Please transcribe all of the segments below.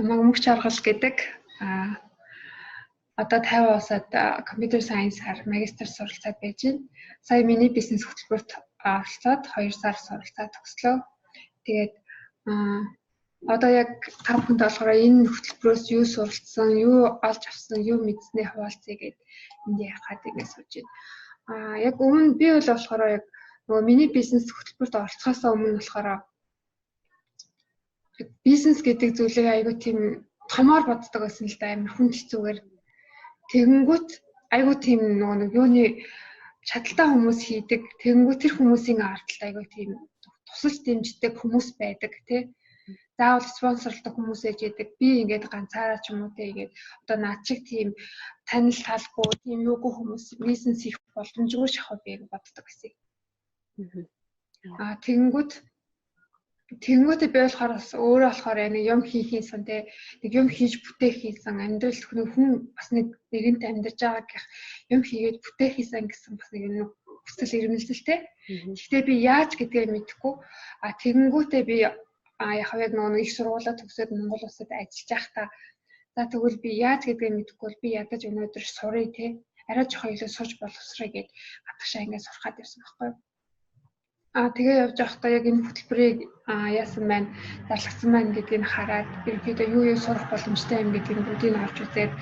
Намайг мөнгө чаргал гэдэг одоо 50 усад компьютер сайенсаар магистр суралцаад байж байна. Сая миний бизнес хөтөлбөрт оролцоод 2 сар суралцаад төгслөө. Тэгээд одоо яг 5 хүнтэй болохоор энэ хөтөлбөрөөс юу суралцсан, юу олж авсан, юу мэдснээ хуваалцъя гэд энд яхаад ингэ сууж байна. Яг өмнө би бол болохоор яг нөгөө миний бизнес хөтөлбөрт оролцохоос өмнө болохоор бизнес гэдэг зүйлийг айгүй тийм томоор боддог байсан л да, амар хүнд хэцүүгээр. Тэгэнгүүт айгүй тийм нөгөө юуны чадaltaй хүмүүс хийдэг. Тэгэнгүүт тэр хүмүүсийн ардталт айгүй тийм тусалж дэмждэг хүмүүс байдаг тий. Заавал спонсорлдог хүмүүс ээж идэг. Би ингээд ганцаараа ч юм уу тий ингээд одоо наад шиг тийм танил талгүй тийм юугүй хүмүүс бизнес хийх боломжгүй шахав би боддог гэсэн. Тэгэнгүүтээ би болохоор бас өөрөө болохоор нэг юм хийхийнсэн те нэг юм хийж бүтээх хийсэн амьдрал хүн бас нэгэнт амьдарч байгаа гэх юм хийгээд бүтээх хийсэн гэсэн бас нэг хүсэл эрмэлзэлтэй. Гэхдээ би яаж гэдгээ мэдэхгүй. Тэгэнгүүтээ би яг нөгөө их сургуулаа төгсөөд Монгол улсад ажиллаж байхдаа за тэгвэл би яаж гэдгээ мэдэхгүй бол би ядаж өнөөдөр сурыг те арай жоохон илүү сууж боловсроо гэд гадагшаа ингээд сурахад явсан байхгүй юу. Тэгээ явж байхдаа яг энэ хөтөлбөрийг яасан байна, зарлагдсан байна гэдгийг хараад ерөнхийдөө юу сурах боломжтой юм гэдгийг бүгдийг авч үзээд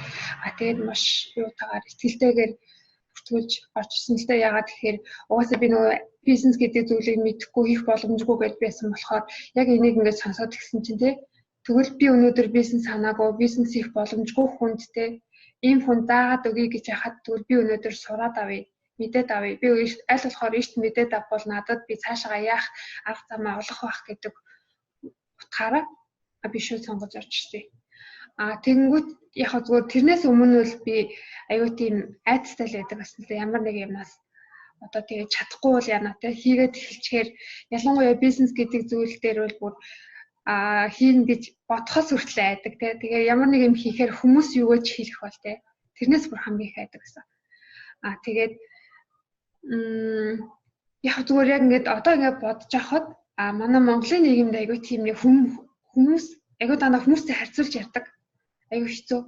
тэгээд маш юутагаар ихтгэлтэйгээр бүртгүүлж орж ирсэн л дээ. Яагаад гэхээр угаасаа би нөгөө бизнес гэдэг зүйлийг мэдэхгүй хийх боломжгүй гэж байсан болохоор яг энийг ингээд сонсоод гисэн чинь те тэгвэл би өнөөдөр бизнес санаагүй бизнес хийх боломжгүй хүнд те ийм хүн заагаад өгье гэж яхад тэгвэл би өнөөдөр сураад авъя. Мэдээд авъя. Би аль болохоор ийшт мэдээд авбал надад би цаашаа яах арга замаа олох байх гэдэг утгаараа би шууд сонгож орж ирсэн. Тэгэнгүүт яг зүгээр тэрнээс өмнө бол би аюу тийм айцтай л байдаг гэсэн л ямар нэг юмнаас одоо тэгээ чадахгүй бол яана те хийгээд эхэлчихээр ялангуяа бизнес гэдэг зүйл дээр бол бүр хийн гэж бодхоос хүртэл айдаг те тэгээ ямар нэг юм хийхээр хүмүүс юу гэж хэлэх бол те тэрнээс бүр хамгийн их айдаг гэсэн. Тэгээд яг зүгээр яг ингээд одоо ингээд бодож авахад манай Монголын нийгэмд аюу тийм нэг хүмүүс аюу дандаа хүмүүстэй харьцуулж ярьдаг. Аюу хэцүү.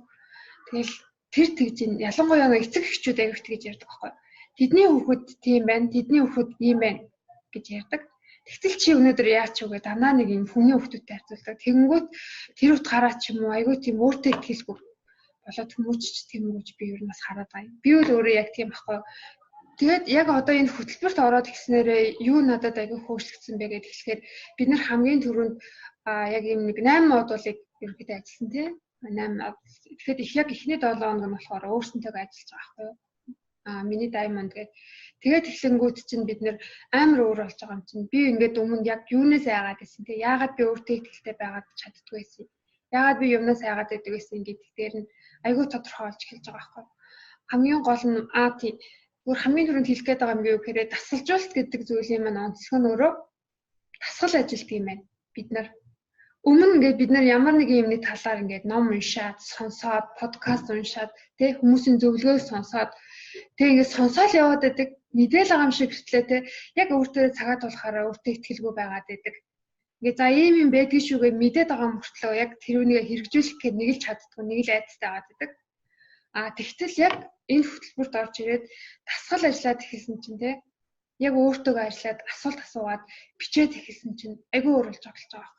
Тэгэл тэр тэгж ялангуяа нэг эцэг эхчүүд аюу тэгж ярьдаг байхгүй. Тэдний хүүхэд тийм байна, тэдний хүүхэд ийм байна гэж ярьдаг. Тэгтэл чи өнөөдөр яач вэ гэдэг дандаа нэг юм хүний хүүхдүүдтэй харьцуулдаг. Тэгэнгүүт тэр утгаараа ч юм уу аюу тийм өөртөө итгэлгүй болоод хүмүүжч тэмгүүж би юу нас хараад байгаа юм. Би бол өөрөө яг тийм байхгүй. Тэгээд яг одоо энэ хөтөлбөрт ороод гиснээрээ юу надад аягүй хөөцлөгдсөн бэ гэдэг хэлэхээр бид нар хамгийн түрүүнд яг юм нэг 8 модулыг ерөнхийдөө ажилласан тийм 8 модул. Тэгэхээр яг эхний 7 хоног нь болохоор өөрсөнтэйгээ ажиллаж байгаа байхгүй юу? Миний diamond гэдэг. Тэгээд эхлэнгүүд чинь бид нэр амар өөр болж байгаа юм чинь. Би ингээд өмнө яг юунаас айгаад байсан тийм яагаад би өөртөө итгэлтэй байгаад чаддгүй байсан. Яагаад би юмнаас айгаад байдаг гэсэн гэдэг дээр нь аягүй тодорхой болж эхэлж байгаа байхгүй юу? Хамгийн гол нь тийм өөр хамгийн түрүүнд хэлэх гээд байгаа юм юу гэхээр дасгалжуулалт гэдэг зүйлийн маань онцлог нь өөрөө дасгал ажилт юм байна. Бид нар өмнө ингээд бид нар ямар нэгэн юмны талаар ингээд ном уншаад, сонсоод, подкаст уншаад, тэ хүмүүсийн зөвлөгөөг сонсоод Тэгээ ингээд сонсоол яваад байдаг. Мэдээлэл байгаа юм шиг хэвчлээ те. Яг өөртөө цагаад болохоор өөртөө ихтгэлгүй байгаад байдаг. Ингээ за ийм юм байдгийг шүүгээ мэдээд байгаа мөртлөө яг тэрүүнийг хэрэгжүүлэх гээд нэг л чаддгүй, нэг л айцтай байгаад байдаг. Тэгтэл яг энэ хөтөлбөрт орж ирээд дасгал ажиллаад эхэлсэн чинь те яг өөртөө ажиллаад асуулт асуугаад бичээд эхэлсэн чинь айгүй өөрлөж тоглож байгаа.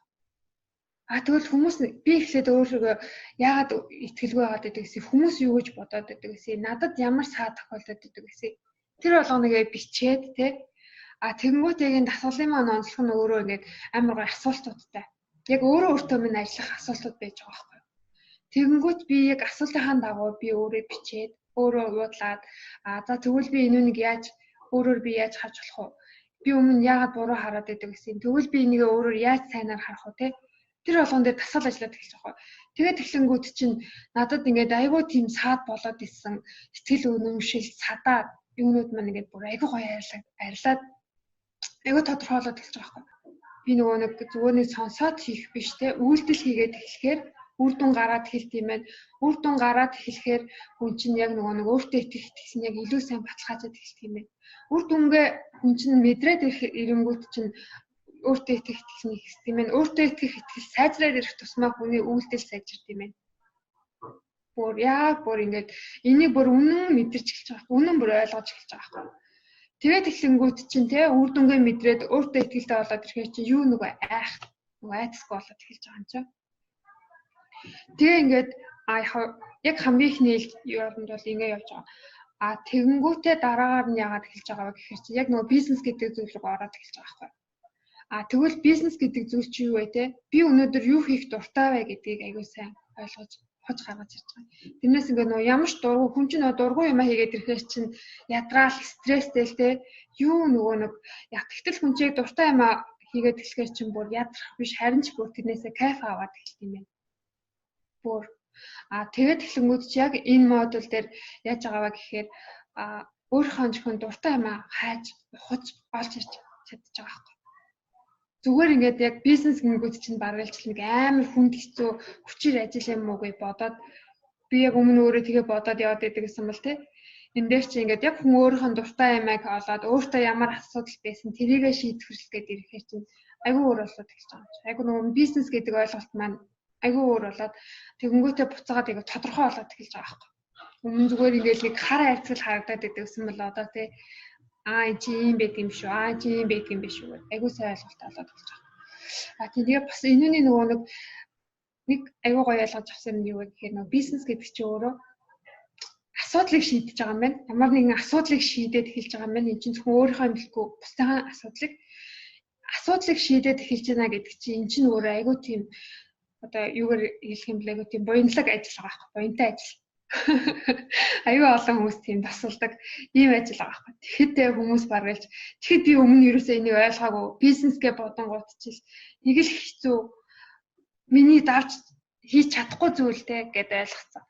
Тэгвэл хүмүүс би ихлээд өөрийгөө яагаад итгэлгүй байгаад байдаг гэсэн хүмүүс юу гэж бодоод байдаг гэсэн надад ямар саа тохиолдод байдаг гэсэн тэр болгоныг бичээд те тэгэнгүүтээ дасгалын маань онцлог нь өөрөө ингээд амар гой асуултуудтай. Яг өөрөө өөртөө минь ажиллах асуултууд байж байгаа байхгүй юу. Тэгэнгүүт би яг асуултынхаа дагуу би өөрөө бичээд өөрөө уудлаад за тэгвэл би энүүнийг яаж өөрөөр би яаж харж болох вэ? Би өмнө яагаад буруу хараад байдаг гэсэн. Тэгвэл би энийг өөрөөр яаж сайнаар харах вэ те? Тэр болгон дээр дасгал ажиллаад эхэлж байгаа. Тэгээд эхлэнгүүт чинь надад ингээд айгүй тийм саад болоод исэн сэтгэл үнэмшил садаа юунууд маань ингээд бүр айгүй гоё арилаад айгүй тодорхойлоод эхэлж байгаа байхгүй. Би нөгөө нэг зүгээр нэг сонсоод хийх биш те үйлдэл хийгээд эхлэхээр үр дүн гараад эхэлт юм байна. Үр дүн гараад эхлэхээр хүн чинь яг нөгөө нэг өөртөө итгэх гэсэн яг илүү сайн баталгаажаад эхэлт юм байна. Үр дүнгээ хүн чинь мэдрээд ирэнгүүт чинь өөртөө итгэх итгэхний хэсэг юм байна. Өөртөө итгэх итгэл сайжраад ирэх тусмаа хүний үйлдэл сайжирд юм байна. Бүр ингээд энийг бүр үнэн мэдэрч эхэлж байгаа. Үнэн бүр ойлгож эхэлж байгаа байхгүй. Тэгээд эхлэнгүүт чинь те үр дүнгээ мэдрээд өөртөө итгэлтэй болоод ирэхээр чинь юу нөгөө айцсгүй болоод эхэлж байгаа юм чинь. Тэгээ ингээд яг хамгийн ихний юунд бол ингэ явж байгаа. Тэгэнгүүтээ дараагаар нь яагаад эхэлж байгаа вэ гэхээр чинь яг нөгөө бизнес гэдэг зүйл рүү ороод эхэлж байгаа байхгүй. Тэгвэл бизнес гэдэг зүйл чи юу вэ те? Би өнөөдөр юу хийх дуртай вэ гэдгийг аягүй сайн ойлгож хож гаргаж ирж байгаа. Тэрнээс ингээд нөгөө ямар ч дургу хүн чинь нөгөө дургу юм хийгээд ирэхээр чинь ядраал стресстэй л те. Юу нөгөө нэг яг тэгтэл хүн чинь дуртай юм хийгээд эхлэхээр чинь бүр ядрах биш харин ч бүр тэрнээсээ кайф аваад эхэлт юм байна. Тэгээд эхлэнгүүд чи яг энэ модуль дээр яаж байгаа вэ гэхээр өөрийнхөө зөвхөн дуртай юм хайж ухаж олж ирж чадчих байгаа байхгүй. Зүгээр ингээд яг бизнес гингүүд чинь баргалж нэг амар хүнд хэцүү хүчээр ажил юм уу гэж бодоод би яг өмнө өөрөө тэгээ бодоод яваад байдаг гэсэн бол те. Энд дээр чи ингээд яг хүн өөрийнхөө дуртай юмыг олоод өөртөө ямар асуудал байсан тэрийгэ шийдвэрлэх гээд ирэхээр чинь айгүй өөр болоод эхэлж байгаа юм. Айгүй нөгөө бизнес гэдэг ойлголт маань айгүй өөр болоод тэгэнгүүтээ буцаагаад айгүй тодорхой болоод эхэлж байгаа байхгүй. Өмнө зүгээр ингээд нэг хар айцгал харагдаад байдаг гэсэн бол одоо те чи юм байт юм шүү. Чи юм байт юм биш үү. Айгүй сайн ойлголттой болоод эхэлж байгаа. Тэгээ бас энэний нөгөө нэг айгүй гоё ойлгож авсан юм юу гэхээр нөгөө бизнес гэдэг чинь өөрөө асуудлыг шийдэж байгаа юм байна. Ямар нэгэн асуудлыг шийдээд эхэлж байгаа юм байна. Энд чинь зөвхөн өөрийнхөө хэлэхгүй бусдын асуудлыг шийдээд эхэлж байна гэдэг чинь эн чинь өөрөө айгүй тийм одоо юугаар хэлэх юм бэ? Айгүй тийм буянлаг ажил байгаа байхгүй. Буянтай ажил. Аюу олон хүмүүс тийм тасалдаг ийм ажил байгаа байхгүй. Тэгэхдээ хүмүүс баргалж тэгэхэд би өмнө ерөөсөө энийг ойлгоогүй бизнесгээ бодонгууд чил нэг л хэцүү миний давж хийж чадахгүй зүйлтэй гэдээ ойлгоцсон.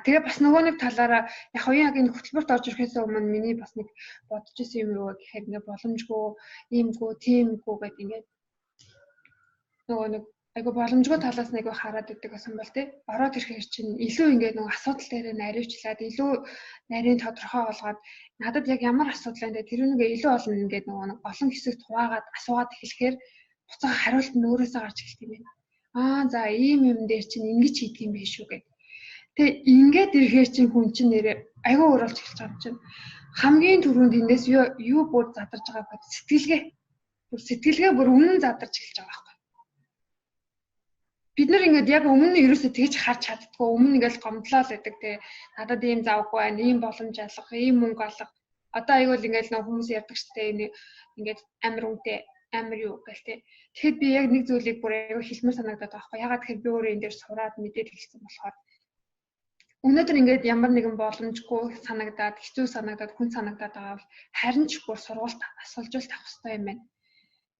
Тэгээ бас нөгөө нэг талаараа яг энэ хөтөлбөрт орж ирэхээс өмнө миний бас нэг бодож исэн юм юу гэхээр ингээ боломжгүй иймгүй тиймгүй гэдэг ингээд нөгөө нэг айгу боломжгүй талаас нь айгу хараад байдаг гэсэн бол тий. Ороод ирэхээр чинь илүү ингээд нэг асуудал дээр наривчлаад илүү нарийн тодорхой болгоод надад яг ямар асуудал байна тэр үнийг илүү олон ингээд нэг олон хэсэгт хуваагаад асуугаад эхлэхээр буцаага хариулт нь өөрөөсөө гарч эхэлт юм байна. За ийм юм дээр чинь ингэж хийдэг юм биш үү гэд. Тэгээ ингээд ирэхээр чинь хүн чинь нэрээ айгу өөрөлж эхэлж байгаа юм чинь. Хамгийн түрүүнд эндээс юу бүр задарж байгаа бэ? Сэтгэлгээ бүр үнэн задарж эхэлж байгаа байхгүй. Бид нар ингээд яг өмнө нь ерөөсөө тэгж харж чаддгүй өмнө ингээд гомдлоо л байдаг те надад ийм завгүй байна ийм боломж алга ийм мөнгө алга одоо айгуул ингээд нэг хүмүүс ярьдаг штэ ингээд амар үнэтэй амар юу гэл те тэгэхэд би яг нэг зүйлийг бүр айгуул хэлмээр санагдаад байгаа байхгүй ягаад тэгэхээр би өөрөө энэ дээр сураад мэдээд хэлсэн болохоор өнөөдөр ингээд ямар нэгэн боломжгүй санагдаад хэцүү санагдаад хүн санагдаад байгаа бол харин ч бүр сургуульд асуулжуулт авах хэрэгтэй юм байна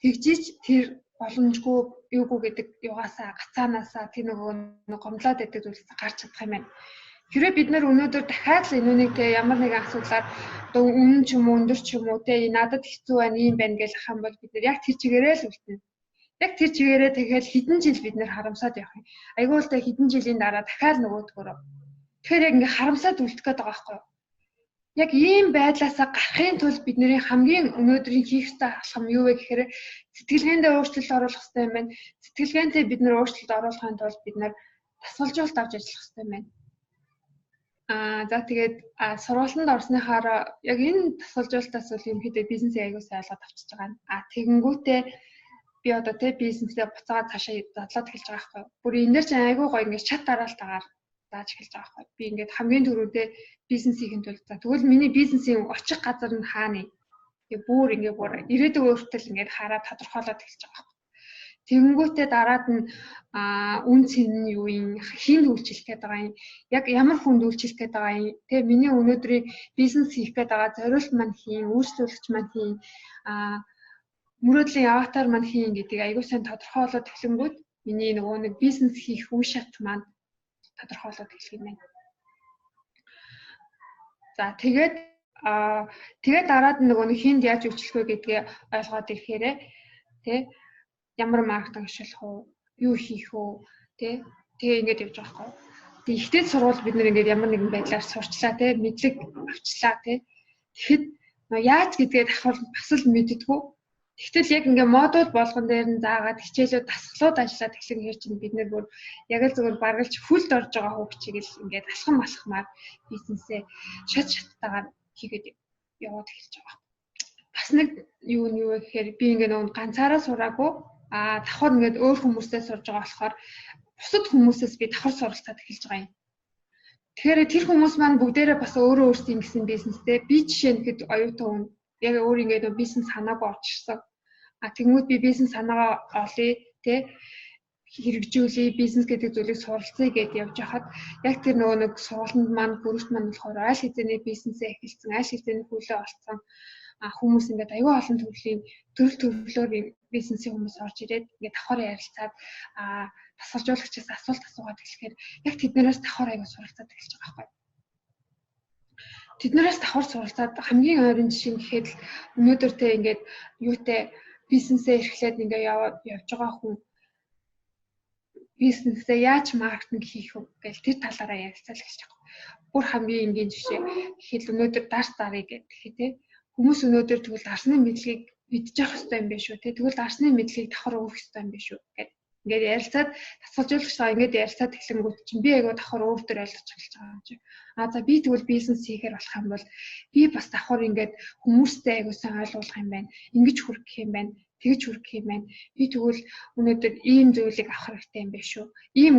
тэгжиж тэр боломжгүй юугүй гэдэг юугаасаа гацаанаасаа тэр нөгөө гомдлоод байдаг зүйлээс гарч чадах юм байна. Хэрвээ бид нар өнөөдөр дахиад л энүүнийг те ямар нэгэн асуудлаар одоо үнэн ч юм уу өндөр ч юм уу те надад хэцүү байна ийм байна гэж ах юм бол бид нар яг тэр чигээрээ л үлдэнэ. Яг тэр чигээрээ тэгээд хэдэн жил бид нар харамсаад явах юм. Айгуул те хэдэн жилийн дараа дахиад нөгөөдгөөрөө. Тэгэхээр яг ингээ харамсаад үлдэх гээд байгаа байхгүй юу? яг ийм байдлаасаа гарахын тулд бидний хамгийн өнөөдрийн хийх ёстой алхам юу вэ гэхээр сэтгэлгээндээ өөрчлөлт оруулах хэрэгтэй юм байна. Сэтгэлгээндээ бид нэр өөрчлөлт оруулахын тулд бид нар тасгалжуулалт авч ажиллах хэрэгтэй юм байна. За тэгээд сургалтанд орсныхаар яг энэ тасгалжуулалтаас бол ерөнхийдөө бизнесийн аягүй сайн ойлгоод авчиж байгаа. Тэгэнгүүтээ би одоо тэ бизнесээ буцаагаад цаашаа задлаад эхэлж байгаа байхгүй. Бүр энэ дээр чинь аягүй гоё ингээд чат дараалтаагаар зааж эхэлж байгаа байхгүй. Би ингээд хамгийн түрүүдээ бизнесийн тулд тэгвэл миний бизнесийн очих газар нь хаана вэ? Тэгээ бүр ирээдүйн өөртөл ингээд хараад тодорхойлоод эхэлж байгаа байхгүй. Тэгэнгүүтээ дараад нь үн цэн нь юу юм, хинд үйлчлэх гээд байгаа юм, яг ямар хүнд үйлчлэх гээд байгаа юм, тэгээ миний өнөөдрийн бизнес хийх гээд байгаа зорилт маань хийн, үйлчлүүлэгч маань хийн, мөрөөдлийн аватар маань хийн гэдгийг аягүй сайн тодорхойлоод эхлэнгүүт миний нэг бизнес хийх үе шат маань тодорхойлоод эхлэх юм байна. За тэгээд дараад нэг хинд яаж үйлчлэх вэ гэдгийг ойлгоод ирэхээр тэ ямар маркетинг ашиглах уу, юу хийх үү, тэгээ ингэж явж байгаа байхгүй. Тэгээ ихтэй сурвал бид нэр ингэж ямар нэгэн байдлаар сурчлаа, тэгээ мэдлэг авчлаа, тэгээ. Тэгэхэд яаж гэдгээ давхар бас л мэддэггүй. Тэгтэл яг ингээ модуль болгон дээр нь заагаад хичээлүүд дасгалууд ажиллаад эхлэх хэр чинь бид нэр бүр яг л зөвхөн баргалж хүлд орж байгаа хөвчийг л ингээ алхам алхмаар бизнесээ шаттайгаар хийгээд яваад эхэлж байгаа. Бас нэг юу вэ гэхээр би ингээ нэг ганцаараа сураагүй давхар ингээд өөр хүмүүстэй сурж байгаа болохоор бусад хүмүүсээс би давхар суралцаад эхэлж байгаа юм. Тэгэхээр тэр хүмүүс маань бүгдээрээ бас өөрөө өөрсдийн гэсэн бизнестэй би жишээ нь хэд оюутан хүн яг өөр ингээд бизнес санаагүй орж ирсэн. Тэгмүүд би бизнес санаагаа олъё тэ хэрэгжүүлээ бизнес гэдэг зүйлийг суралцъя гэдээ явж хахад яг тэр нэг сургалтанд маань бүрэлт маань болохоор аль хэзээний бизнесээ эхэлсэн, аль хэзээний хөлөө олцсон хүмүүс ингээд аюул олон төрлийн төрлөөр бизнесийн хүмүүс орж ирээд ингээд давхар ярилцаад тасгалжуулагчаас асуулт асуугаад эхлэхээр яг тэднээс давхар аюул суралцаад эхэлж байгаа байхгүй. Тэднээс давхар суралцаад хамгийн ойрын жишээ гэхэд л өнөөдөр тэ ингээд юутай бизнесээ эрхлээд ингээд явж байгаа хүн бизнесээ яаж маркетинг хийх вэ гэл тэр талаараа ярилцаад эхэлж байгаа. Бүр хамгийн энгийн жишээ гэхэд өнөөдөр дарс дарыг гэдэг тэ хүмүүс өнөөдөр тэгвэл дарсны мэдлэгийг мэдчих хэвээр юм биш үү те тэгвэл дарсны мэдлэгийг давхар өгөх хэвээр юм биш үү гэд ингээд ярилцаад тасгалжуулагчаа ингээд ярилцаад эхлэнгүүт чинь би айгаа давхар өөр төр ойлгож эхэлж байгаа юм чи за би тэгвэл бизнес хийхээр болох юм бол би бас давхар ингээд хүмүүстэй айгаа сайн ойлгуулах юм байна ингэж хүрэх юм байна тэгж хүрэх юм байна би тэгвэл өнөөдөр ийм зүйлийг авах хэрэгтэй юм биш үү ийм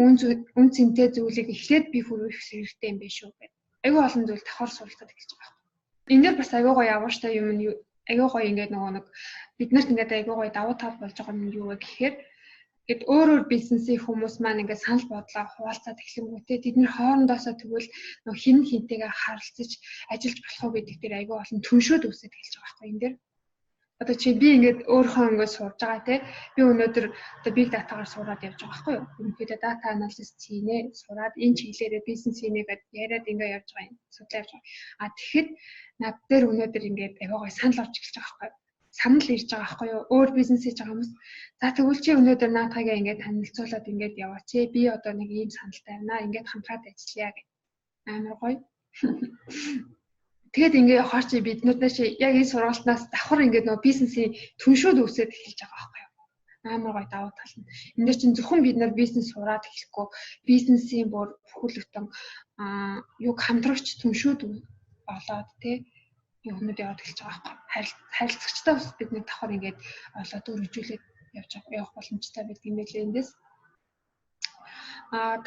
үн цэнтэй зүйлийг эхлээд би хүргэх хэрэгтэй юм биш үү гэд айгаа олон зүйл давхар суралцаад эхэлж байгаа. Энэ дээр бас аягүй гоё явууштай юм нь аягүй гоё ингээд нэг биднэрт ингээд аягүй гоё давуу тал болж байгаа юм юу вэ гэхээр ингээд өөр бизнесийн хүмүүс маань ингээд санал бодлоо хуваалцаад эхлэнгүүтээ тэд нэр хоорондоосоо тэгвэл хин хинтэйгээ харилцаж ажиллаж болох уу гэдэг дээр аягүй олон түншөөд үсэж эхэлж байгаа байхгүй энэ дээр. Одоо чи би ингээд өөрийнхөө ингээд сурж байгаа те би өнөөдөр одоо big data-гаар сураад явж байгаа байхгүй юу. Ерөнхийдөө data analyst хийнэ сураад энэ чиглэлээрээ бизнес хийнэ гэдээ яриад ингээд явж байгаа юм. Судлаа явж байгаа. Тэгэхэд над дээр өнөөдөр ингээд аягаа санал орж эхэлж байгаа байхгүй юу. Санал ирж байгаа байхгүй юу. Өөр бизнес хийж байгаа хүмүүс. За тэгвэл чи өнөөдөр наатагаа ингээд танилцуулаад ингээд яваач. Би одоо нэг ийм саналтай байна. Ингээд хамтраад ажиллая гэх. Амар гоё. Тэгээд ингээд явахаар чи биднээс яг энэ сургалтнаас давхар ингээд нөгөө бизнесийн түншөөд үсээд эхэлж байгаа байхгүй юу. Амар гоё давуу тал нь. Энд дээр чинь зөвхөн бид нар бизнес сураад эхлэхгүй бизнесийн бүр бүхэл бүтэн юг хамтрагч түншөөд олоод тий юмнууд яваад эхэлж байгаа байхгүй. Харилцагчтай бас бид нэг давхар ингээд олоод өргөжүүлээд явах боломжтой байдаг юм байлээ эндээс.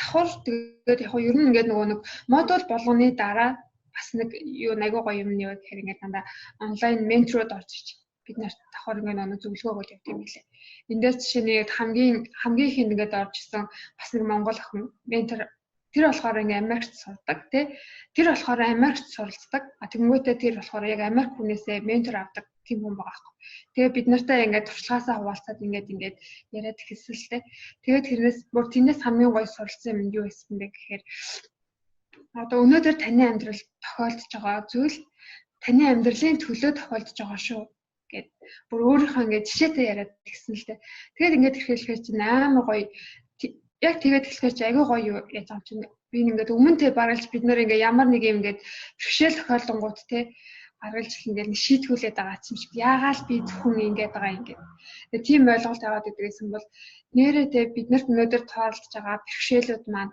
Давхар тэгээд яг ер нь ингээд нөгөө нэг модуль болгоны дараа бас нэг юу айгуу гоё юм нь юу гэхээр ингээд дандаа онлайн менторууд орж ич бид нарт давхар ингээд нэг зөвлөгөө өгöd явдаг юм билээ. Эндээс жишээ нь хамгийн их ингээд орж исэн бас нэг монгол охин ментор тэр болохоор ингээд Америкт сурдаг тий. Тэр болохоор Америкт суралцдаг. Тэгэнгүүтээ тэр болохоор яг Америк хүнээсээ ментор авдаг тийм хүн байгаа байхгүй. Тэгээ бид нартай ингээд туршлагаасаа хуваалцаад ингээд яриад хэлсэлтэй. Тэгээд тэрнээс бүр тэрнээс хамгийн гоё суралцсан юм юу байсан бэ гэхээр одоо өнөөдөр таны амьдрал тохиолдож байгаа зүйл таны амьдралын төлөө тохиолдож байгаа шүү гэд бүр өөрийнхөө ингээд жишээтэй яриад тэгсэн л дээ. Тэгээд ингээд хэлэхээр чинь амар гоё яг тэгээд хэлэхээр чи айгүй гоё яаж байгаа юм чинь би ингээд өмнө баргалж бид нэр ингээд ямар нэг юм ингээд бэрхшээл тохиолдонгууд баргалж ингээд нэг шийтгүүлээд байгаа юм шиг яагаад би зөвхөн ингээд байгаа юм ингээд. Тэгээ тийм ойлголт аваад идэгсэн бол нэрээ бид нарт өнөөдөр тоолж байгаа бэрхшээлүүд маань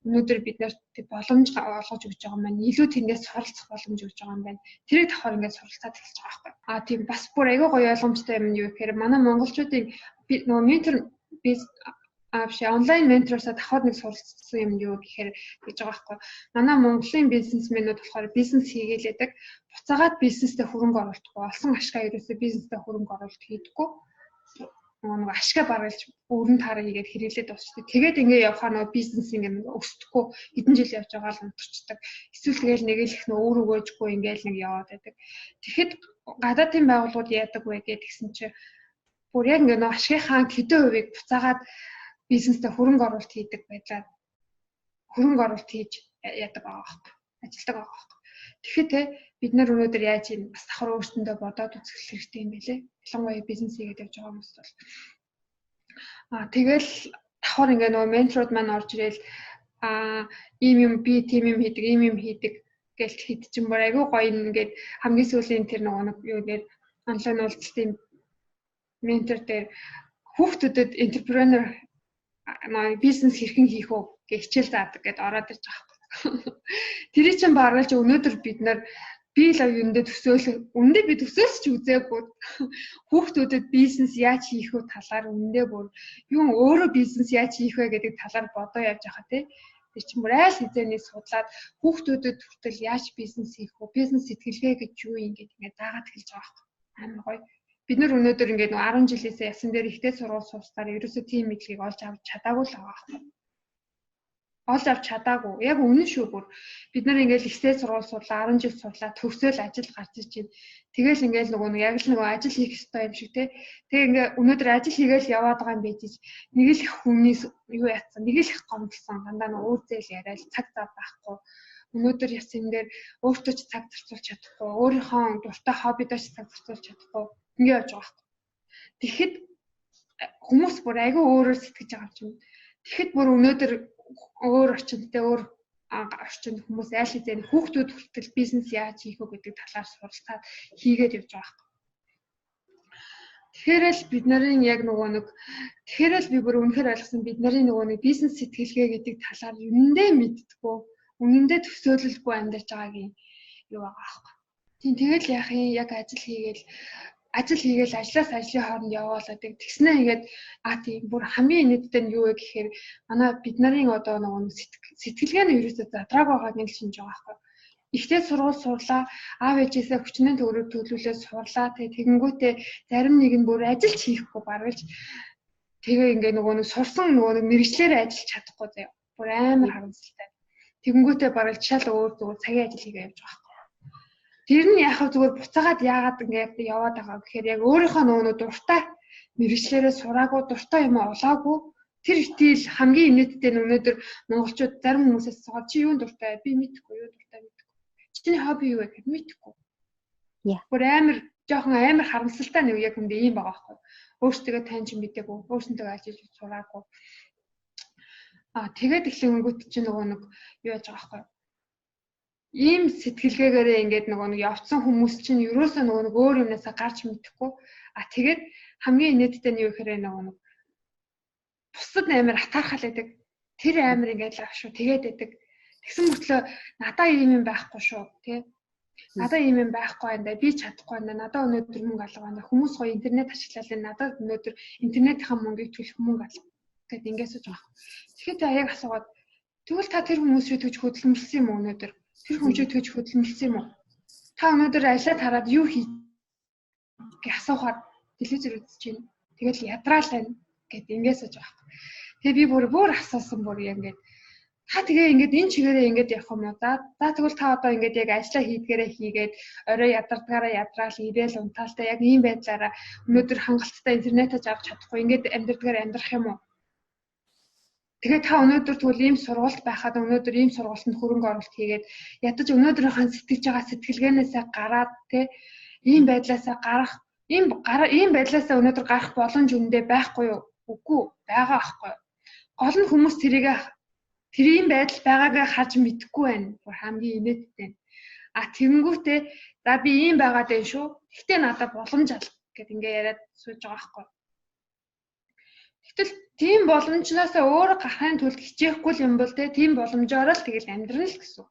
өнөөдөр бид нарт боломж олгож өгч байгаа маань илүү тэндээс суралцах боломж өгч байгаа юм байна. Тэрийг давхар ингээд суралцаад эхэлж байгаа байхгүй. Тийм бас бүр аягүй гоё ойлгомжтой юм юу гэхээр манай монголчуудын нөгөө ментор онлайн менторсоо давхар нэг суралцсан юм юу гэхээр гэж байгаа байхгүй. Манай Монголын бизнесмэнүүд болохоор бизнес хийгээлээдэг. Буцаагаад бизнестэй хөрөнгө оруулахгүй. Олсон ашгаа ерөөсөө бизнестэй хөрөнгө оруулалт хийдэггүй. Нөгөө ашгаа баргалж өрн таараа хийгээд хэрэглээд дуусчдаг. Тэгээд ингээ явхаа нөгөө бизнес ингээ өсдөхгүй хэдэн жил явж байгаа л унтарчдаг. Эсвэл тэгэл нэг л их нөө өөр өгөөжгүй ингээл нэг яваад байдаг. Тэгэхэд гадаадын байгууллагууд яадаг вэ гэдгсэн чинь бүр яг ингээ нөгөө ашгийнхаа хэдэн хувийг буцаагаад бизнестэй хөрөнгө оруулалт хийдэг байдлаар хөрөнгө оруулалт хийж яадаг байгаа байхгүй. Ажилдаг байгаа байхгүй. Тэгэхээр бид нар өнөөдөр яаж юм бас давхар өөрсөндөө бодоод үзэх хэрэгтэй юм байлээ. Ялангуяа бизнес хийгээд явж байгаа хүмүүс бол тэгэл давхар ингээ нөгөө менторуд маань орж ирэл ийм юм би тийм юм хийдэг гэж хэд ч юм бүр айгүй гоё ингээд хамгийн сүүлийн тэр нөгөө юу гэдэг онлайн уулзалтын ментор дээр хүүхдүүдэд энтерпренер бизнес хэрхэн хийх вэ гэж хичээл заадаг гэдээ ороод ирж байгаа байхгүй. Тэр чинь баргалж өнөөдөр бид нар би л юундээ үндэ би төсөөлж үзээгүй хүүхдүүдэд бизнес яаж хийх вэ талаар үндэ бүр юу өөрөө бизнес яаж хийх вэ гэдэг талаар бодоо явж байгаа тий. Тэр чинь бүр айл хизээний судлаад хүүхдүүдэд хүртэл яаж бизнес хийх вэ бизнес сэтгэлгээ гэж юу юм гэдэг ингээд заагаад хэлж байгаа байхгүй. Амар гоё. Бид нар өнөөдөр ингээд 10 жилээсээ ясан дээр ихтэй сургууль суустаар ерөөсөө тийм мэдлэгийг олж авч чадаагүй л байгаа байхгүй. Олж авч чадаагүй. Яг үнэн шүү бүр. Бид нар ингээд ихтэй сургууль сурлаа 10 жил сурлаа төгсөөл ажил гарч иж чинь. Тэгэл ингээд нөгөө яг л нөгөө ажил хийх ёстой юм шиг те. Тэгээ ингээд өнөөдөр ажил хийгээл яваад байгаа юм байж ич. Нэг л их хүнээс юу яатсан. Нэг л их гомдлсон. Дандаа нөгөө үр зээл яриад цаг зав байхгүй. Өнөөдөр ясан дээр өөртөө ч цаг зарцуулж чадахгүй. Өөрийнхөө дуртай хоббидоо ч цаг зарцуулж чадахгүй. Ингээ явж байгаа байхгүй. Тэгэхэд хүмүүс бүр айгүй өөрөөр сэтгэж байгаа юм. Тэгэхэд бүр өнөөдөр өөр орчиндээ өөр орчинд хүмүүс айл хэзээ хүүхдүүд хүртэл бизнес яаж хийх вэ гэдэг талаар суралцаад хийгээд явж байгаа байхгүй. Тэгэхээр л бид нарын яг нөгөө нэг тэгэхээр л би бүр үнэхээр ойлгосон бид нарын нөгөө нэг бизнес сэтгэлгээ гэдэг талаар үнэндээ мэддэггүй, үнэндээ төсөөлөлгүй амьдарч байгаагийн юу байгаа байхгүй. Тийм тэгэл яах юм яг ажил хийгээл ажлаас ажлын хооронд яваалаа тэгснэ ингээд тийм бүр хамгийн нийтдээ нь юу вэ гэхээр манай бид нарын одоо нөгөө сэтгэлгээ нь ерөөсөө задрааг байгааг нь шинж байгаа байхгүй. Ихтэй сургууль сурлаа, аав ээжээсээ хүчнээ төгрөг төлүүлээд сурлаа тэгэнгүүтээ зарим нэг нь бүр ажиллаж хийхгүй баргалж тэгээ ингээд нөгөө сурсан нөгөө мэрэгчлэр ажиллаж чадахгүй заяа. Бүр амар харамсалтай. Тэгэнгүүтээ баргалж шал өөр зүгээр цагийн ажил хийгээ явж байгаа. Тэр нь яхав зүгээр буцаагаад яагаад ингээд яваад байгаа гэхээр яг өөрийнхөө нөгөө дуртай мэрэгчлэрээ сураагүй дуртай юм олоогүй тэр итэл хамгийн нийтдээ өнөөдөр монголчууд зарим хүмүүсээс асуугаад чи юунд дуртай би мэдэхгүй юу дуртай мэдэхгүй чиний хобби юу вэ гэхэд мэдэхгүй. Бүр жоохон амар харамсалтай нэг яг үндэ ийм байгаа байхгүй. Өөртөө таньж мэдээгүй өөрсөнтэй ажиллаж сураагүй. Тэгээд эхлэнгүүт чи нөгөө нэг юу яаж байгаа байхгүй. Ийм сэтгэлгээгээрээ ингээд нөгөө нэг явцсан хүмүүс чинь ерөөсөө нөгөө өөр юмнасаа гарч мэдэхгүй. Тэгээд хамгийн нийтдээ нь юу гэхээр нөгөө нэг бусад амар атаархал байдаг. Тэр амар ингээд л шүү тэгээд байдаг. Тэгсэн мөртлөө надаа ийм юм байхгүй шүү тий. Надаа ийм юм байхгүй энэ би чадахгүй энэ надаа өнөөдөр мөнгө алга байна. Хүмүүс гоё интернет ашиглаад надад өнөөдөр интернетийн мөнгийг төлөх мөнгө алга гэд ингээс үж байгаа. Тэгэхээр яг асуугаад тэгвэл та тэр хүмүүсийг төгж хөдөлмөрлсөн юм уу өнөөдөр? Тэр хүмүүсийг төгж хөдөлмөрлсөн юм уу? Та өнөөдөр ажиллаад хараад юу хий гэж асуухаар телевизээр үзэж байна. Тэгэл ядраал байна гэд ингээс үж байгаа. Тэгээ би бүр асуусан бүр ингээд та тэгээ ингээд энэ чигээрээ ингээд явах юм уу? За тэгвэл та одоо ингээд яг ажиллаа хийдгээрээ хийгээд орой ядардгаараа ядраал ирээл унтаалтай яг ийм байдлаараа өнөөдөр хангалттай интернетэж авч чадахгүй ингээд амьдрдгаар амьдрах юм уу? Тэгээ та өнөөдөр тэгвэл ийм сургалт байхад өнөөдөр ийм сургалтанд хөрөнгө оруулалт хийгээд ядаж өнөөдрийнхөө сэтгэж байгаа сэтгэлгээнээсээ гараад те ийм байдлаасаа гарах ийм байдлаасаа өнөөдөр гарах боломж өндөө байхгүй юу? Үгүй байгаа аахгүй. Гол нь хүмүүс тэрийг тэр ийм байдал байгаагаа харж мэдэхгүй байна. Хамгийн инээдтэй. Тэгэнгүүтээ за би ийм байгаад байна шүү. Гэхдээ надад боломж алга гэд ингээ яриад сууж байгаа байхгүй. Гэтэл тийм боломжноос өөр гарахын тулд хичээхгүй юм бол тийм боломжоор л тэгэл амьдрал л гэсэн.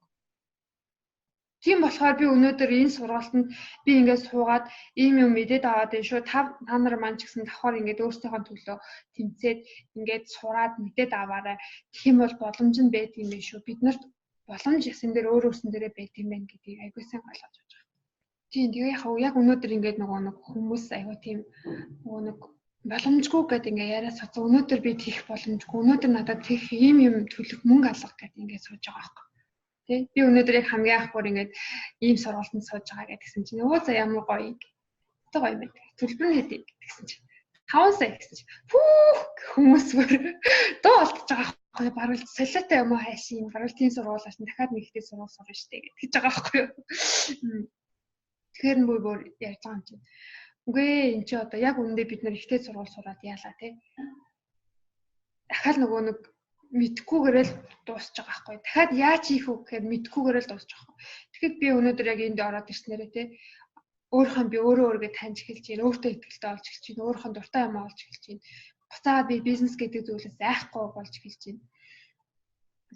Тийм болохоор би өнөөдөр энэ сургалтанд би ингээд суугаад ийм юм мэдээд аваад байна шүү. Та нар маань ч гэсэн давхар ингээд өөрсдийнхөө төлөө тэмцээд ингээд сураад мэдээд аваарай. Тэгэх юм бол боломж нь байт юм биш шүү. Бид нарт боломж ясан дээр өөр өөрсөн дээрээ байт юм байна гэдгийг айгүй сайн ойлгож байгаа. Тийм тэгээ яг өнөөдөр ингээд нөгөө нэг хүмүүс айгүй тийм нөгөө нэг боломжгүй гэдэг ингээ яриа соцоо. Өнөөдөр би тийх боломжгүй. Өнөөдөр надад тийх ийм юм төлөх мөнгө алга гэдэг ингээ сууж байгаа байхгүй. Тэ би өнөөдөр яг хамгийн анхгаар ингээд ийм сургалтанд сууж байгаа гэдгсэн чинь өө за ямар гоё. Тэ гоё юм. Төлбөр нь хэдий гэдгсэн чинь 5 сая гэсэн чинь хүмүүс дуу алдчихж байгаа байхгүй. Баруул солиотой юм уу хайшин. Баруул тийм сургуулиас нь дахиад нэг ихтэй сургууль сурна штэ гэж байгаа байхгүй юу. Тэгэхээр нь бүр ярьж байгаа юм чинь. Үгүй эн чи одоо яг үүндээ бид нэр ихтэй сургууль сураад яалаа тий. Дахиад нөгөө нэг мэдхгүйгээр л дуусч байгаа байхгүй. Дахиад яаж хийх вэ гэхээр мэдхгүйгээр л дуусч байгаа. Тэгэхэд би өнөөдөр яг энд ороод ирснээрээ тий. Өөрийнхөө би өөрийгөө таньж эхэлж байна. Өөртөө итгэлтэй болж эхэлж байна. Өөрийнхөө дуртай юм олж эхэлж байна. Буцаад би бизнес гэдэг зүйлээс айхгүй болж эхэлж байна.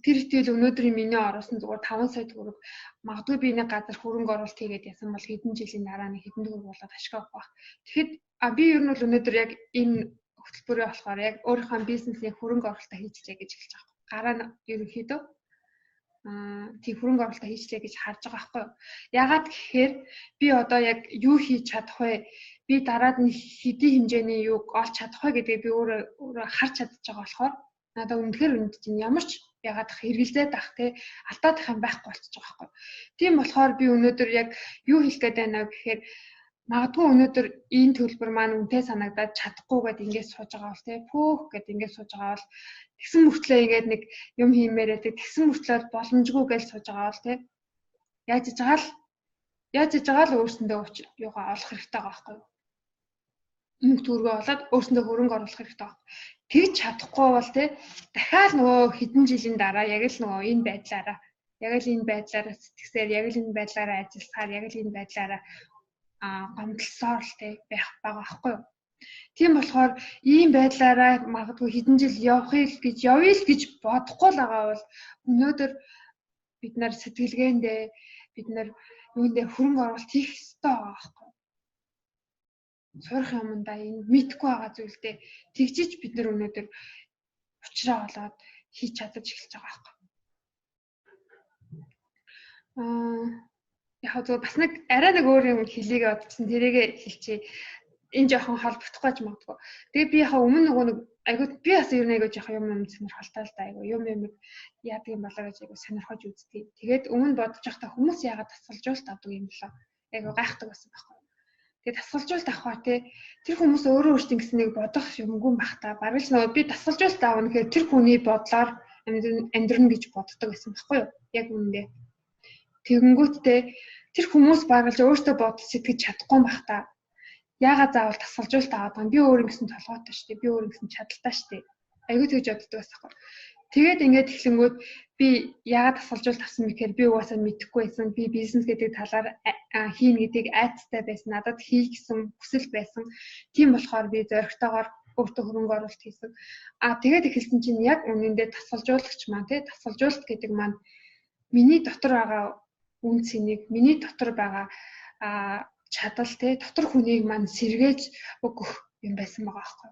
Тэр итгэл өнөөдрийн миний ороосон зүгээр 5 сая төгрөг магадгүй би нэг газар хөрөнгө оруулалт хийгээд ясан бол хэдэн жилийн дараа нэг хэдэн төгрөг болоод ашиг авах байх. Тэгэхэд би ер нь бол өнөөдөр яг энэ хөтөлбөрөө болохоор яг өөрийнхөө бизнесийн хөрөнгө оруулалтаа хийчихлээ гэж хэлж байгаа. Гараа нь ерөнхийдөө тийм хөрөнгө оруулалтаа хийчихлээ гэж харж байгаа байхгүй юу. Ягаад гэхээр би одоо яг юу хийж чадах вэ? Би дараад нь хэдийн хэмжээний юуг олж чадах вэ гэдгийг би өөрөө харж чадчих байгаа болохоор надад үнэхээр үнд чинь ямар ч ягаад хэрэгэлзээд ах те алдаад ах юм байхгүй болчихж байгаа байхгүй. Тийм болохоор би өнөөдөр яг юу хэлэх гээд байна гэхээр магадгүй өнөөдөр энэ төлбөр маань үнэтэй санагдаад чадахгүйгээд ингэж сууж байгаа бол те пөөх гэд ингэж сууж байгаа бол тэгсэн мөртлөө ингэж нэг юм хиймээрээ те тэгсэн мөртлөө боломжгүй гэж сууж байгаа бол те яаж иж байгаа л өөрсөндөө юугаа олох хэрэгтэй байгаа байхгүй. Мөнгө төгрөгөө олоод өөрсөндөө хөрөнгө оруулах хэрэгтэй байна. Тэгж чадахгүй бол те дахиад нөгөө хэдэн жилийн дараа яг л нөгөө энэ байдлаараа сэтгсээр яг л энэ байдлаараа ажиллахаар яг л энэ байдлаараа гомдлсоор л те байх байгаа байхгүй юу. Тийм болохоор ийм байдлаараа магадгүй хэдэн жил явъя л гэж бодохгүй л байгаа бол өнөөдөр бид нар сэтгэлгээндээ бид нар юундээ хөрөнгө оруулалт хийх ёстой байгаа байхгүй. Сурах юмдаа энэ мэдгүй байгаа зүйлдээ тэгжиж бид нар өнөөдөр уучраа болоод хийж чадаж эхэлж байгаа байхгүй. Яг зөв бас нэг арай нэг өөр юм хэлийг бодчихсон тэрийгэ хэлчихье. Энэ жоохон холбогдох гэж магадгүй. Тэгээ би яхаа өмнө нөгөө нэг айгуу би бас ер нь айгуу жоохон юм сонирхолтой л да айгуу юм яадаг юм болоо гэж айгуу сонирхож үзтий. Тэгээд өмнө бодож байхдаа хүмүүс яагаад тасгалжуулалт авдаг юм болоо айгуу гайхдаг байсан байхгүй. Тэгээд тасгалжуулалт авах те тэр хүмүүс өөрөө өөртөө гэсэн нэг бодох юмгүй байх та. Бараг л нөгөө би тасгалжуулалт аавна гэхээр тэр хүний бодлоор амьдрын гэж боддог байсан байхгүй юу? Яг үүндээ. Тэгэнгүүтээ тэр хүмүүс бараг л өөртөө бодож сэтгэж чадахгүй байх та. Яагаад заавал тасгалжуулалт аваад байгаа юм? Би өөр ингэсэн толгойтой шүү дээ. Би өөр ингэсэн чадaltaй шүү дээ. Айгуу тэгж боддог байсан байхгүй. Тэгээд ингээд эхлэнгүүд би яагаад тасгалжуулалт авсан бэ гэхээр би угаасаа мэдэхгүй байсан. Би бизнес гэдэг талаар хийн гэдгийг айцтай байсан. Надад хийх гэсэн хүсэл байсан. Тийм болохоор би зоригтойгоор өөртөө хөрөнгө оруулалт хийсэн. Тэгээд эхэлсэн чинь яг үнэндээ тасгалжуулагч маань тий тасгалжуулалт гэдэг маань миний дотор байгаа үн цэнийг, миний дотор байгаа чадал тий дотор хүнийг маань сэргээж өгөх юм байсан байгаа байхгүй.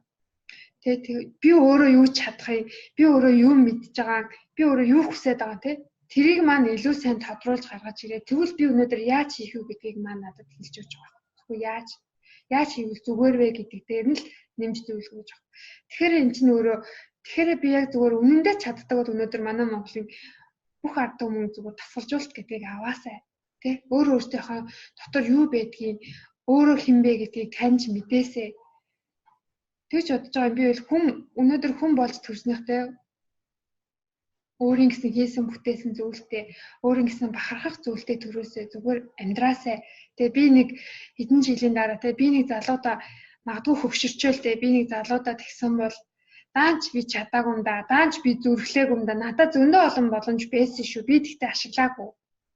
Тэгээ би өөрөө юу чадахыг, би өөрөө юу мэдж байгааг, би өөрөө юу хүсэж байгаа тий тэрийг маань илүү сайн тодруулж гаргаж ирээ. Тэгвэл би өнөөдөр яаж хийх вэ гэдгийг маань надад хэлж өгч байгаа. Тэгвэл яаж хийвэл зүгээр вэ гэдэг дээр нь л нэмж зөвлөгөө өгч байгаа. Тэгэхээр эн чинь тэгэхээр би яг зүгээр үнэндээ чаддаг бол өнөөдөр манай Монголын бүх ард түмэн зүгээр тасгалжуулалт гэдгийг аваасай. Тэ өөртөөхөө дотор юу байдгийг өөрөө хэн бэ гэдгийг таньж мэдээсэй. Тэгж бодож байгаа юм би өнөөдөр хүн болж төрснөхтэй өөрийн гэсэн хийсэн бүтээсэн зүйлтэй өөрийн гэсэн бахархах зүйлтэй төрөөсэй зүгээр амьдраасай. Тэгээ би нэг хэдэн жилийн дараа би нэг залуудаа магадгүй хөвгшөрчөөлтэй би нэг залуудаа тэгсэн бол даанч би чадаагүй юм да. Даанч би зүрхлээгүй юм да. Надад зөндөө олон боломж байсан шүү. Би тэгтээ ашиглаагүй.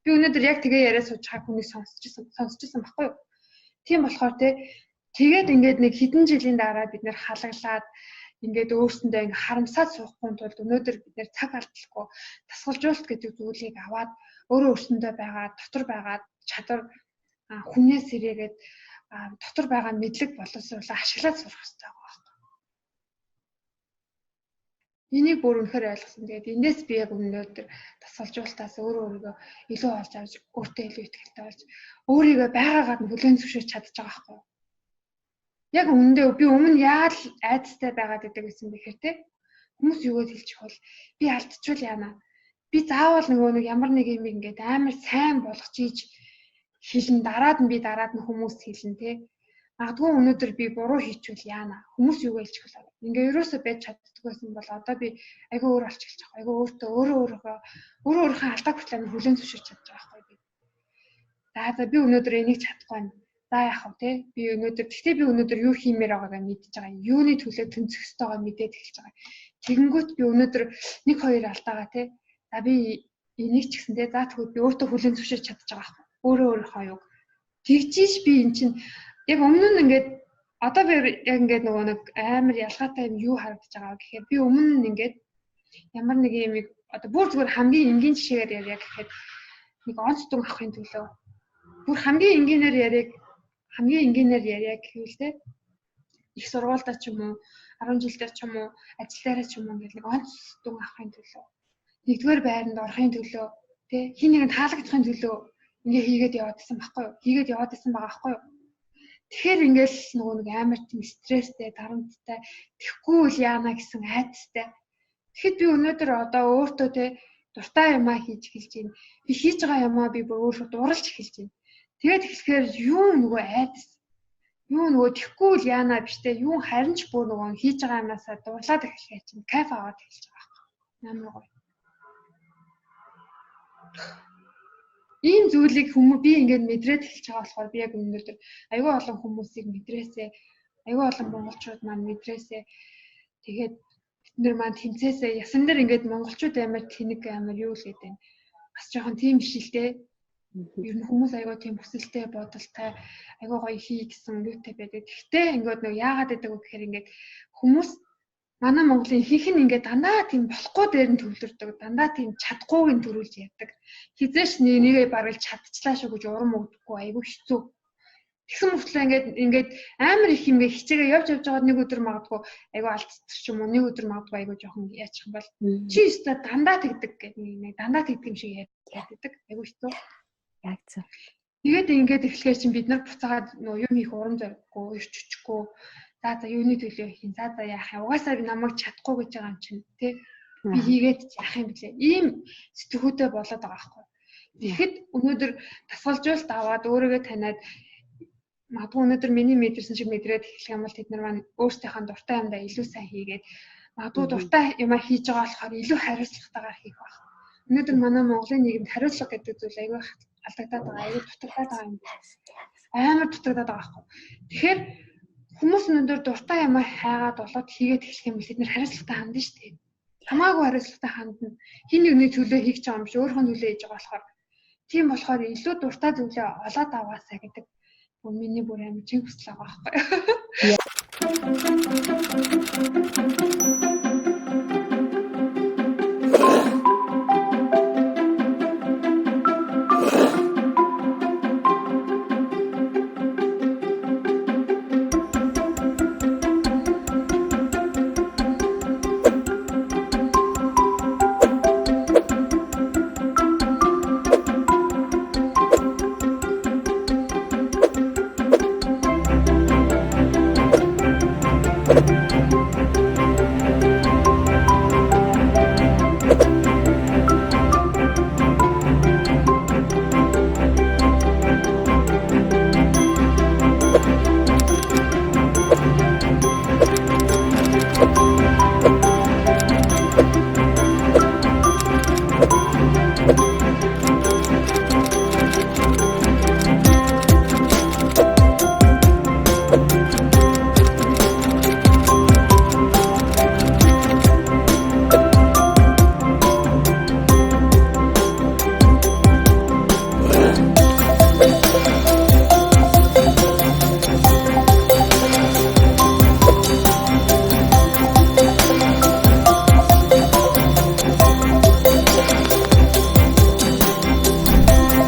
Би өнөөдөр яг тэгээ яриа сууж байгаа хүнийг сонсчихсан баггүй юу? Тийм болохоор тэгээд ингээд нэг хэдэн жилийн дараа бид нэр халаглаад ингээд өөрсөндөө ингээд харамсаад суухгүй тулд өнөөдөр бид нэр цаг алдахгүй дасгалжуулалт гэдэг зүйлийг аваад өөрөө өөрсөндөө байгаа дотор байгаа чадвар хүнээс ирээгээд дотор байгаа мэдлэг боловсруулаа ашиглаад сурах хэрэгтэй байгаа. Энийг бүр үнэхээр ойлгосон. Тэгээд эндээс би яг өнөөдөр дасгалжуулалтаас өөрийгөө илүү олж авч өөртөө илүү ихтэй болж өөрийгөө байгаагаар нь хүлээн зөвшөөрч чадчих байгаа байхгүй юу? Яг үүндээ би өмнө яад айдастай байгаад байдаг гэсэн бэхээр хүмүүс юугээд хэлчих бол би алдчихвал яана. Би заавал нэг ямар нэг юм ингээд амар сайн болгож ийж хэлэн дараад нь хүмүүс хэлэн магадгүй өнөөдөр би буруу хийчихвэл яана. Хүмүүс юу гэлчих вэ? Ингээ ерөөсөө байж чаддаг байсан бол одоо би айгүй өөр олчихж байгаа. Айгүй өөртөө өөрийнхөө алдаа хүртэл хүлээн зөвшөөрч чадж байгаа байхгүй би. За би өнөөдөр энийг чадахгүй байна. За яах вэ би өнөөдөр юу хиймээр байгаагаа мэдчихэж байгаа. Юуны төлөө тэнцэх ёстойгоо мэдээд эхэлж байгаа. Тэгэнгүүт би өнөөдөр 1-2 алдаагаа за би энийг ч гэсэн за тэгвэл би өөртөө хүлээн зөвшөөрч чадж байгаа байхгүй. Өөрийнхөө юг. Тэгжиж би эн чинь яг өмнө нь ингээд одоо би яг ингээд нөгөө нэг амар ялгаатай юм юу харагдаж байгаа гэхээр би өмнө нь ингээд ямар нэг юм одоо бүр зүгээр хамгийн энгийн жишээгээр яриа гэхэд нэг онц дүн авахын төлөө бүр хамгийн энгийнээр яриа гэвэл их сургуультай ч юм уу 10 жилдээ ч юм уу ажил дээрээ ч юм уу ингээд нэг онц дүн авахын төлөө нэгдүгээр байранд орохын төлөө хин нэгэн таалагдахын төлөө ингээ хийгээд яваад байсан байхгүй юу? Хийгээд яваад байсан байгаа байхгүй юу? Тэгэхээр ингээл нөгөө нэг амар тийм стресстэй, дарамттай, тэхгүй үл яана гэсэн айдастай. Тэгэхэд би өнөөдөр одоо өөртөө дуртай юмаа хийж эхэлж байна. Би хийж байгаа юмаа би өөрөө дурлж эхэлж байна. Тэгээд эхлэхээр юу нөгөө айдас, юу нөгөө тэхгүй үл яана биш юу харин ч бүр нөгөө хийж байгаа юмнасаа дурлаад эхлэхээр чинь кайф аваад эхэлж байгаа байхгүй. Амар гоё. Ийм зүйлийг би ингээд мэдрээд эхэлж байгаа болохоор би яг өнөөдөр аюул олон хүмүүсийг мэдрээсээ аюул олон монголчууд маань мэдрээсээ тэгээд бид нар маань тэнцээсээ ясан дээр ингээд монголчууд амар тэнэг амар юу л гэдэг нь бас жоохон тийм ишилтэй ер нь хүмүүс аюул тийм хүсэлтэй бодолтой аюул гоё хий гэсэн юутай байдаг. Гэхдээ ингээд нэг яагаад гэдэг вэ гэхээр ингээд хүмүүс манай Монголын ихэнх нь ингээд дандаа тийм болохгүй дээр нь төвлөрдөг. Дандаа тийм чадахгүйг нь төрүүлж ярьдаг. Хизээш нэгээ баргалж чадчихлаа шүү гэж урам өгдөггүй айгүй хэцүү. Тэгсэн мөртлөө ингээд амар их юм ингээ хичээгээ явж байгаа нэг өдөр магадгүй айгүй алдчих ч юм уу нэг өдөр магадгүй айгүй жоохон яачих юм бол чи өстө дандаа тэгдэг гэх нэг дандаа тэгдэг юм шиг ярьдаг. Айгүй хэцүү. Яг зөв. Тэгээд ингээд эхлэхээр чинь бид нар буцаагаад нөө юм хийх урам зориггүй, ирччихгүй. За юуны төлөө хийн. За яах юм. Угаасаа би намайг чадахгүй гэж байгаа юм чинь тий. Би хийгээд яах юм блэ. Ийм сэтгүүтэй болоод байгаа байхгүй. Тэгэхэд өнөөдөр дасгалжуулалт аваад өөрийгөө таниад магадгүй өнөөдөр миний мэдэрсэн шиг мэдрээд эхлэх юм бол тэд нар маань өөрсдийнхээ дуртай юмдаа илүү сайн хийгээд магадгүй дуртай юмаа хийж байгаа болохоор илүү хариуцлагатайгаар хийх байх. Өнөөдөр манай Монголын нийгэмд хариуцлага гэдэг зүйл аягүй алдагдаад байгаа. Аягүй дутагдаад байгаа юм. Амар дутагдаад байгаа байхгүй. Тэгэхээр хүмүүс өнөөдөр дуртай юмаа хайгаад болоод хийгээд эхлэх юм бол тэд нар хариуцлагатай хандна шүү дээ. Хамаагүй хариуцлагатай хандна. Хин нэгний төлөө хийж байгаа юм биш өөрийнхөө төлөө хийж байгаа болохоор тийм болохоор илүү дуртай зүйлээ олоод аваасаа гэдэг миний бүр амар чин хүсэл байгаа байхгүй.